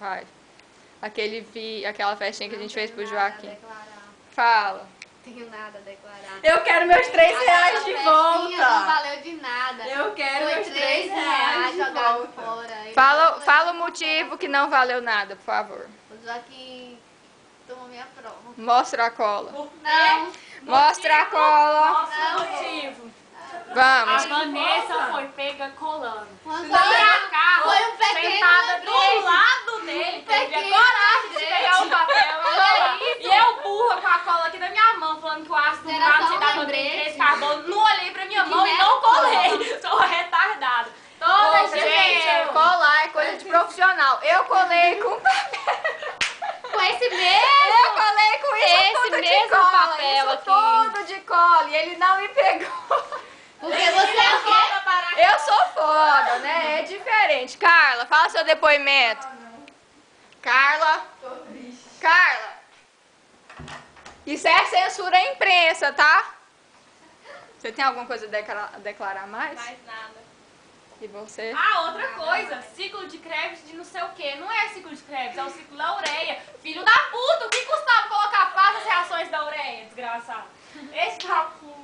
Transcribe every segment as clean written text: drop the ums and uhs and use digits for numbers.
Vai. Aquela festinha que a gente fez pro Joaquim. Declarar. Fala. Tenho nada a declarar. Eu quero meus R$3 de volta. Não valeu de nada. Eu quero Foi meus R$3 de jogado volta. fora. Fala o motivo que não valeu nada, por favor. O Joaquim tomou minha prova. Mostra a cola. Não. Mostra a cola. Nossa, motivo. Vamos. A Vanessa foi pega colando. Foi a carro, foi um pequeno sentada lembrete. do lado dele, teve a Pequeno coragem de lembrete. pegar o papel e colar. E eu burra com a cola aqui na minha mão, falando que o ácido Era não só tinha um dado lembrete. esse carbono, não olhei pra minha Que mão e não merda. colei. Sou retardada. Toda Gente, colar é coisa de profissional. Eu colei com papel. Com esse Eu mesmo. colei com isso Esse tudo de mesmo cola. papel Isso aqui. tudo de cola. E ele não me pegou. Porque você é o quê? Eu sou foda, né? É diferente. Carla, fala seu depoimento. Carla. Carla. Isso é censura à imprensa, tá? Você tem alguma coisa a declarar mais? Mais nada. E você? Ah, outra coisa, ciclo de Krebs de não sei o que. Não é ciclo de Krebs, é o ciclo da ureia. Filho da puta, o que custava colocar as reações da ureia, desgraçado? Esse cálculo.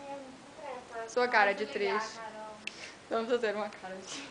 Sua cara de triste. Vamos fazer uma cara de...